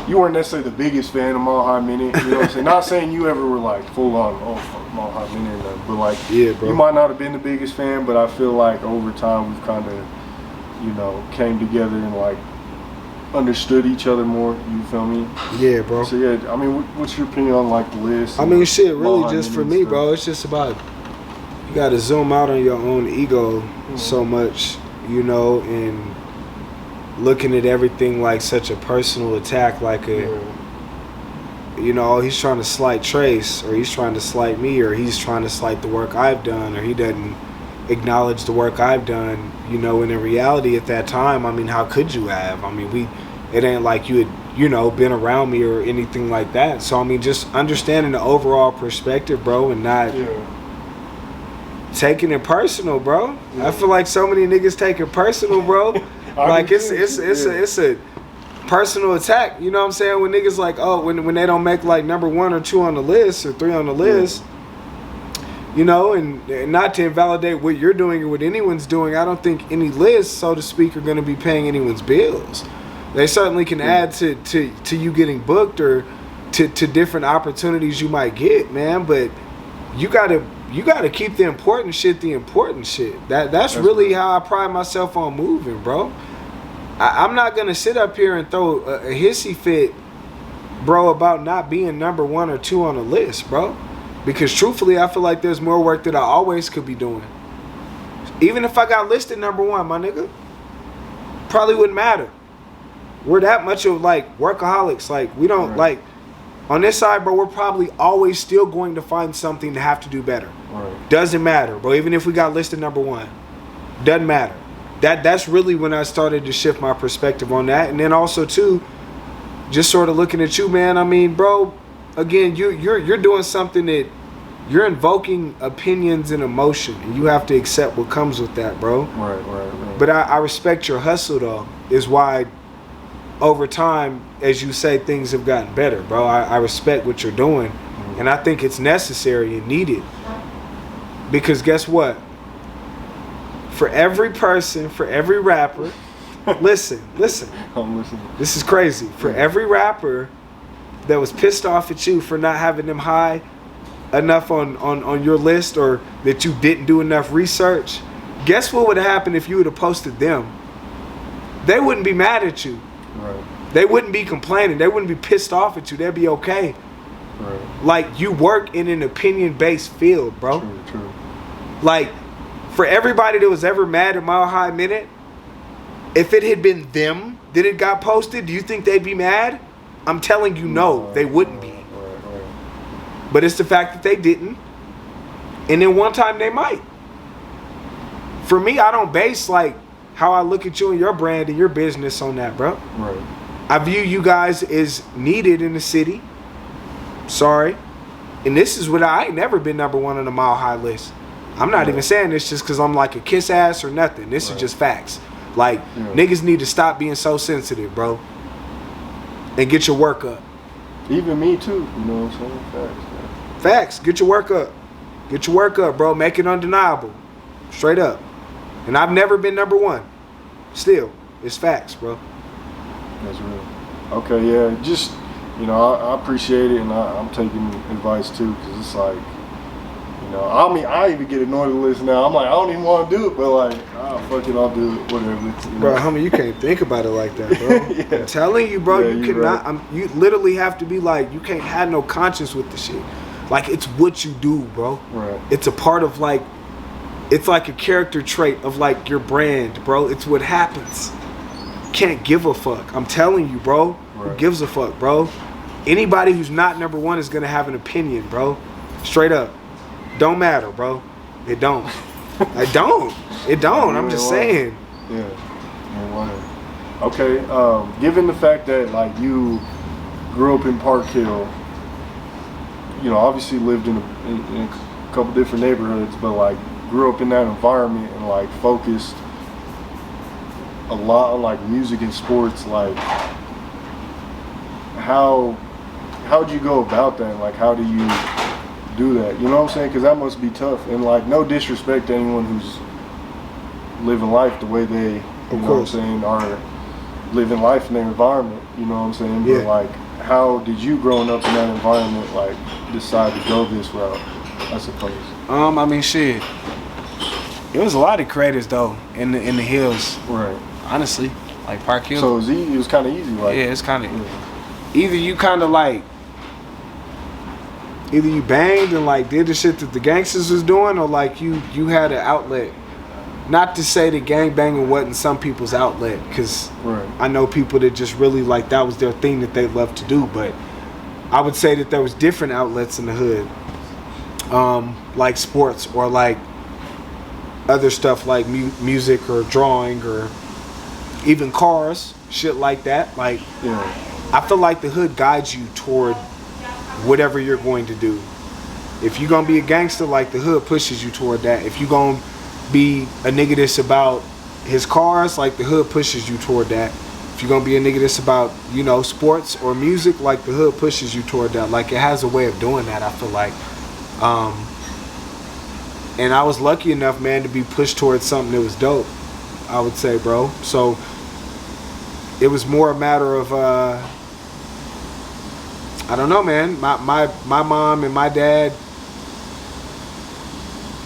you weren't necessarily the biggest fan of Mile High Minute. You know what I'm saying? Not saying you ever were like full on, oh fuck Mile High Minute, or nothing, but like Yeah, bro. you might not have been the biggest fan, but I feel like over time we've kind of, you know, came together and like understood each other more. You feel me? Yeah, bro. So yeah, I mean, what's your opinion on like the list? I mean, shit, Mile really High just for Minute me, stuff? bro, it's just about, you gotta zoom out on your own ego so much, you know, and looking at everything like such a personal attack, like a, you know, he's trying to slight Trayce, or he's trying to slight me, or he's trying to slight the work I've done, or he doesn't acknowledge the work I've done, you know. And in reality at that time, I mean, how could you have? I mean, it ain't like you had, you know, been around me or anything like that. So, I mean, just understanding the overall perspective, bro, and not taking it personal, bro. I feel like so many niggas take it personal, bro. Like it's a personal attack, you know what I'm saying? When niggas like, oh, when they don't make like number 1 or 2 on the list or 3 on the list, you know, and not to invalidate what you're doing or what anyone's doing, I don't think any lists, so to speak, are going to be paying anyone's bills. They certainly can add to you getting booked or to different opportunities you might get, man. But you gotta keep the important shit. That's really how I pride myself on moving, bro. I'm not gonna sit up here and throw a hissy fit, bro, about not being number 1 or 2 on the list, bro. Because truthfully, I feel like there's more work that I always could be doing. Even if I got listed number 1, my nigga, probably wouldn't matter. We're that much of like workaholics. Like we don't like on this side, bro. We're probably always still going to find something to have to do better. Doesn't matter, bro. Even if we got listed number 1, doesn't matter. That's really when I started to shift my perspective on that. And then also too, just sort of looking at you, man. I mean, bro, again, you're doing something that you're invoking opinions and emotion, and you have to accept what comes with that, bro. Right. But I respect your hustle, though. Is why over time, as you say, things have gotten better, bro. I respect what you're doing, and I think it's necessary and needed. Because guess what? For every person, for every rapper, listen. I'm listening. This is crazy. For every rapper that was pissed off at you for not having them high enough on your list, or that you didn't do enough research, guess what would have happened if you would have posted them? They wouldn't be mad at you. They wouldn't be complaining. They wouldn't be pissed off at you. They'd be okay. Like, you work in an opinion-based field, bro. True. Like, for everybody that was ever mad at Mile High Minute, if it had been them that it got posted, do you think they'd be mad? I'm telling you, no, they wouldn't be. But it's the fact that they didn't. And then one time they might. For me, I don't base, like, how I look at you and your brand and your business on that, bro. I view you guys as needed in the city. Sorry. And this is what I ain't never been number 1 on the Mile High list. I'm not even saying this just because I'm like a kiss ass or nothing. This is just facts. Like, niggas need to stop being so sensitive, bro. And get your work up. Even me too, you know what I'm saying? Facts, man. Facts. Get your work up. Get your work up, bro. Make it undeniable. Straight up. And I've never been number 1. Still, it's facts, bro. That's real. Okay, yeah, just, you know, I appreciate it, and I'm taking advice too, because it's like, you know, I mean, I even get annoyed with the list now. I'm like, I don't even want to do it, but like, fuck it, I'll do it, whatever. You know? Bro, homie, you can't think about it like that, bro. I'm telling you, bro, you cannot, you literally have to be like, you can't have no conscience with the shit. Like, it's what you do, bro. It's a part of, like, it's like a character trait of, like, your brand, bro. It's what happens. Can't give a fuck. I'm telling you, bro. Who gives a fuck, bro? Anybody who's not number 1 is gonna have an opinion, bro. Straight up. Don't matter, bro. It don't. It don't. I'm just saying. Okay. Given the fact that like you grew up in Park Hill, you know, obviously lived in a couple different neighborhoods, but like grew up in that environment and like focused a lot on like music and sports. Like, how'd you go about that? Like, how do you do that? You know what I'm saying? Because that must be tough. And like, no disrespect to anyone who's living life the way they, you know what I'm saying, are living life in their environment, you know what I'm saying? Yeah. But like, how did you growing up in that environment like decide to go this route, I suppose? I mean, shit. It was a lot of creators though in the hills. Right. Honestly, like Park Hill. So it was kind of easy, like. Yeah, it's kind of either you kind of like either you banged and like did the shit that the gangsters was doing, or like you had an outlet. Not to say that gang banging wasn't some people's outlet, because Right. I know people that just really like that was their thing that they loved to do. But I would say that there was different outlets in the hood, like sports or like other stuff like music or drawing or even cars, shit like that. Like, Yeah. I feel like the hood guides you toward whatever you're going to do. If you're gonna be a gangster, like the hood pushes you toward that. If you're gonna be a nigga that's about his cars, like the hood pushes you toward that. If you're gonna be a nigga that's about, you know, sports or music, like the hood pushes you toward that. Like, it has a way of doing that, I feel like. And I was lucky enough, man, to be pushed towards something that was dope, I would say, bro. So it was more a matter of I don't know, man. My mom and my dad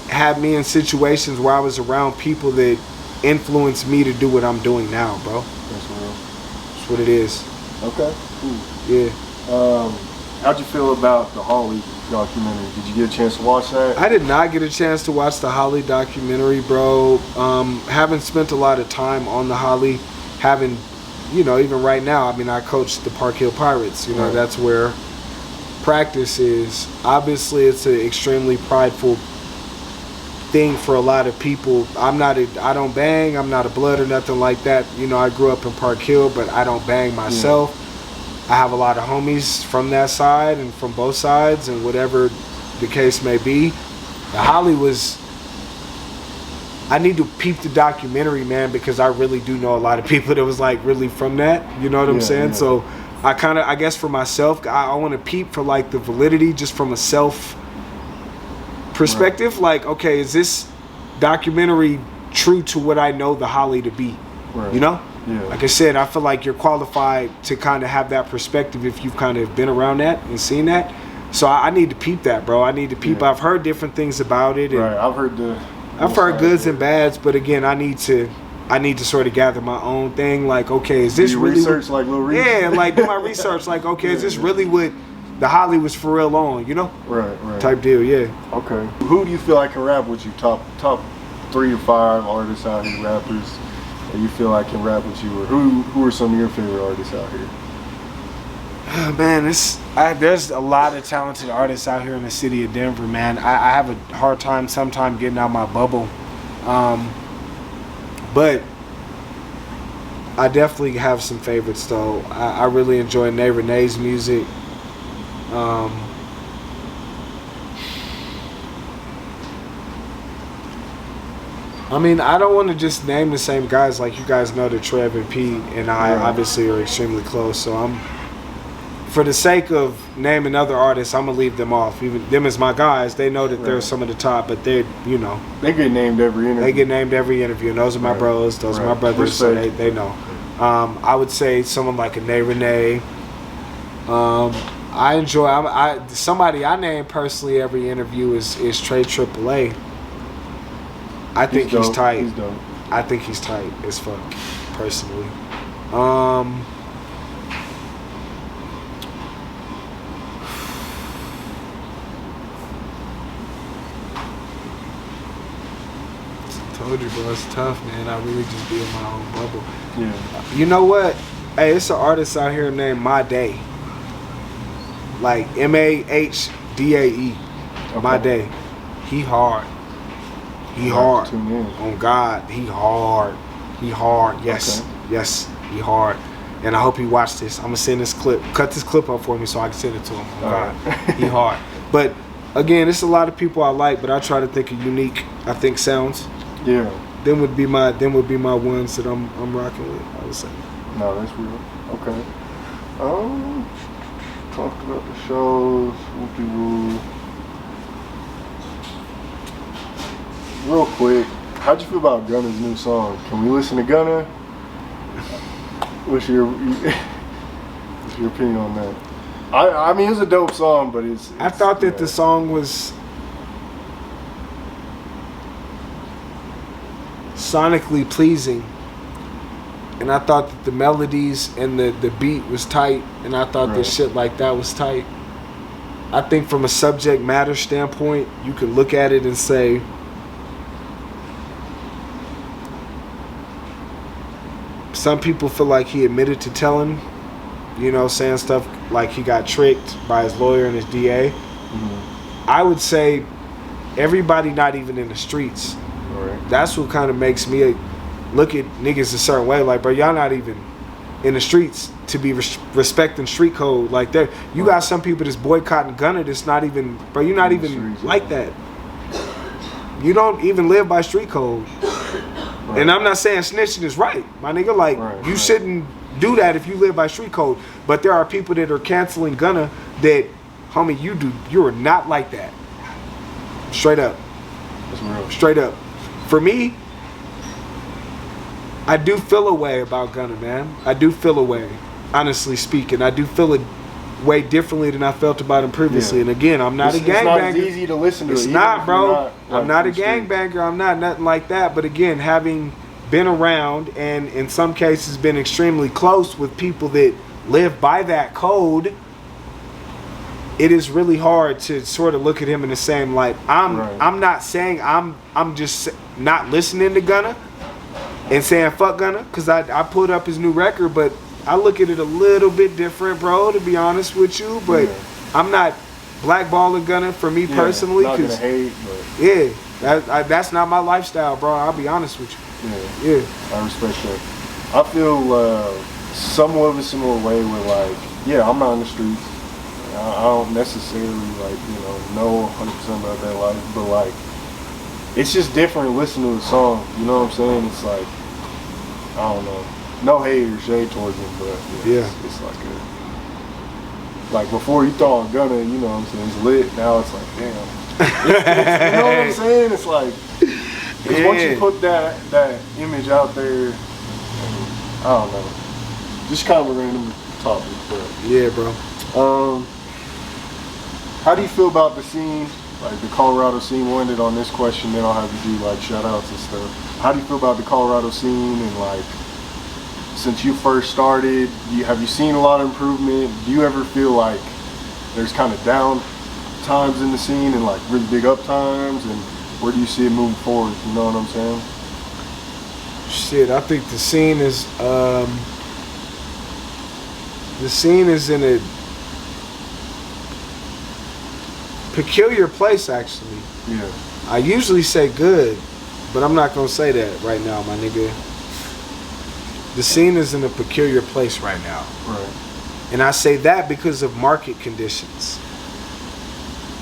had me in situations where I was around people that influenced me to do what I'm doing now, bro. That's real. That's what it is. Okay. Cool. Yeah. How'd you feel about the Holly documentary? Did you get a chance to watch that? I did not get a chance to watch the Holly documentary, bro. Haven't spent a lot of time on the Holly. Haven't, you know, even right now, I mean, I coach the Park Hill Pirates. You know, Right. That's where practice is. Obviously, it's an extremely prideful thing for a lot of people. I don't bang. I'm not a blood or nothing like that. You know, I grew up in Park Hill, but I don't bang myself. I have a lot of homies from that side and from both sides, and whatever the case may be. The Holly was, I need to peep the documentary, man, because I really do know a lot of people that was like really from that. You know what I'm Yeah, saying? yeah. So I guess for myself, I want to peep for like the validity just from a self perspective. Right. Like, okay, is this documentary true to what I know the Holly to be? Right. You know? Yeah. Like I said, I feel like you're qualified to kind of have that perspective if you've kind of been around that and seen that. So I need to peep that, bro. I need to peep. Yeah. I've heard different things about it. And Right. I've heard goods and bads, but again, I need to sort of gather my own thing. Like, okay, is this really research like Lil Reese? Yeah, like do my research. Like, okay, is this really what the Holly was for real on? You know? Right. Type deal. Yeah. Okay. Who do you feel like can rap with you? Top 3 to 5 artists out here, rappers that you feel like can rap with you, or who are some of your favorite artists out here? Man, there's a lot of talented artists out here in the city of Denver, man. I have a hard time sometimes getting out my bubble. But I definitely have some favorites, though. I really enjoy Nay Renee's music. I mean, I don't want to just name the same guys. Like, you guys know that Trev and Pete and I obviously are extremely close. So for the sake of naming other artists, I'm going to leave them off. Even them as my guys, they know that they're some of the top, but they get named every interview. They get named every interview, and those are my bros. Those are my brothers, so they know. I would say someone like a Nay Renee. I enjoy. Somebody I name personally every interview is Trayce Chapman. I think he's tight. He's dope. I think he's tight as fuck, personally. Told you, bro, it's tough, man. I really just be in my own bubble. Yeah. You know what? Hey, it's an artist out here named My Day. Like Mahdae. Okay. My Day. He hard. He hard. On God, he hard. He hard. Yes. Okay. Yes, he hard. And I hope he watched this. I'm gonna send this clip. Cut this clip up for me so I can send it to him. On God. Right. He hard. But again, it's a lot of people I like, but I try to think of unique, sounds. Yeah. Them would be my ones that I'm rocking with, I would say. No, that's real. Okay. Talked about the shows, whoopie-woo. Real quick, how'd you feel about Gunna's new song? Can we listen to Gunna? What's your opinion on that? I mean, it's a dope song, but it's I thought that the song was sonically pleasing, and I thought that the melodies and the beat was tight, and I thought that shit like that was tight. I think from a subject matter standpoint, you could look at it and say, some people feel like he admitted to telling, you know, saying stuff like he got tricked by his lawyer and his DA. Mm-hmm. I would say everybody not even in the streets. Right. That's what kind of makes me look at niggas a certain way. Like, bro, y'all not even in the streets to be respecting street code like that. You got some people that's boycotting Gunna that's not even, bro, you're not even like that. You don't even live by street code. Right. And I'm not saying snitching is right, my nigga. Like, you shouldn't do that if you live by street code. But there are people that are canceling Gunna that, homie, you are not like that. Straight up. That's real. Straight up. For me, I do feel a way about Gunna, man. I do feel a way. Honestly speaking, I do feel a way differently than I felt about him previously. Yeah. And again, I'm not a gangbanger. It's not as easy to listen to. It's not, bro. I'm not a gangbanger. I'm not nothing like that. But again, having been around and in some cases been extremely close with people that live by that code, it is really hard to sort of look at him in the same light. I'm not saying I'm just not listening to Gunna and saying fuck Gunna, because I pulled up his new record, but I look at it a little bit different, bro, to be honest with you. But I'm not blackballing Gunna for me personally. Not gonna hate, but that's not my lifestyle, bro. I'll be honest with you. Yeah, I respect that. I feel somewhat of a similar way with, like, I'm not in the streets. I don't necessarily, like, know 100% about that life, but, like, it's just different listening to the song. You know what I'm saying? It's like, I don't know. No hate or shade towards him, but it's like before you throw on Gunna, you know what I'm saying, it's lit. Now it's like, damn. You know what I'm saying? It's like, because once you put that image out there, I don't know. Just kind of a random topic, but yeah, bro. How do you feel about the scene, like the Colorado scene? We'll end it on this question, then I'll have to do like shout outs and stuff. How do you feel about the Colorado scene, and like, since you first started, have you seen a lot of improvement? Do you ever feel like there's kind of down times in the scene and like really big up times, and where do you see it moving forward? You know what I'm saying? Shit, I think the scene is in a peculiar place, actually. Yeah. I usually say good, but I'm not gonna say that right now, my nigga. The scene is in a peculiar place right now. Right. And I say that because of market conditions.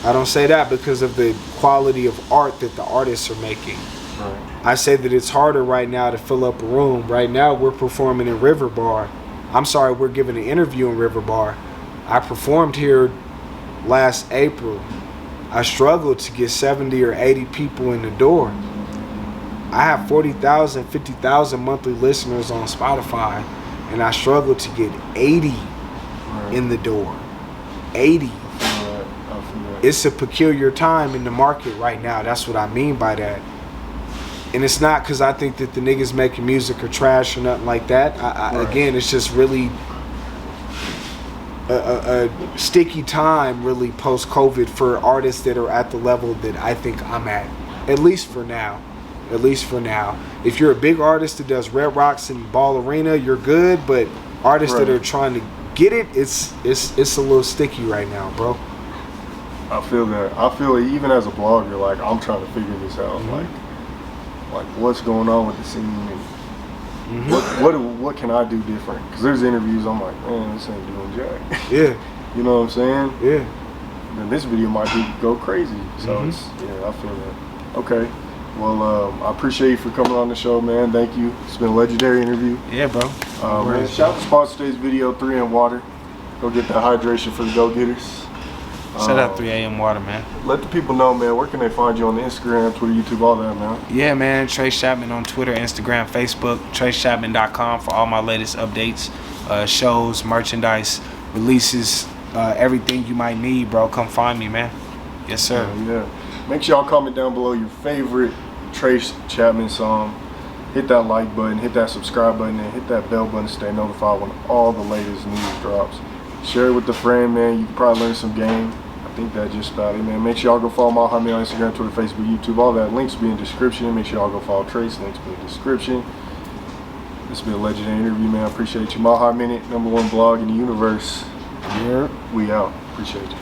I don't say that because of the quality of art that the artists are making. Right. I say that it's harder right now to fill up a room. Right now we're performing in River Bar. We're giving an interview in River Bar. I performed here last April. I struggled to get 70 or 80 people in the door. I have 40,000, 50,000 monthly listeners on Spotify, and I struggled to get 80 in the door. 80. It's a peculiar time in the market right now. That's what I mean by that. And it's not because I think that the niggas making music are trash or nothing like that. Again, it's just really a sticky time, really, post-COVID for artists that are at the level that I think I'm at least for now. At least for now. If you're a big artist that does Red Rocks and Ball Arena, you're good. But artists that are trying to get it, it's a little sticky right now, bro. I feel that. I feel even as a blogger, like, I'm trying to figure this out. Like what's going on with the scene, and what can I do different? Because there's interviews I'm like, man, this ain't doing jack. Yeah. You know what I'm saying? Yeah. Then this video might go crazy. So I feel that. Okay. Well, I appreciate you for coming on the show, man. Thank you. It's been a legendary interview. Yeah, bro. Man, shout out to sponsor today's video, 3M Water. Go get that hydration for the go-getters. Shout out 3 a.m. Water, man. Let the people know, man, where can they find you on the Instagram, Twitter, YouTube, all that, man? Yeah, man. Trayce Chapman on Twitter, Instagram, Facebook. TrayceChapman.com for all my latest updates, shows, merchandise, releases, everything you might need, bro. Come find me, man. Yes, sir. Yeah. Make sure y'all comment down below your favorite Trayce Chapman song. Hit that like button, hit that subscribe button, and hit that bell button to stay notified when all the latest news drops. Share it with a friend, man. You can probably learn some game. I think that's just about it, man. Make sure y'all go follow my homie on Instagram, Twitter, Facebook, YouTube, all that. Links be in the description. Make sure y'all go follow Trayce. Links be in the description. This has been a legendary interview, man. I appreciate you. Maha Minute, #1 blog in the universe. Yeah. We out. Appreciate you.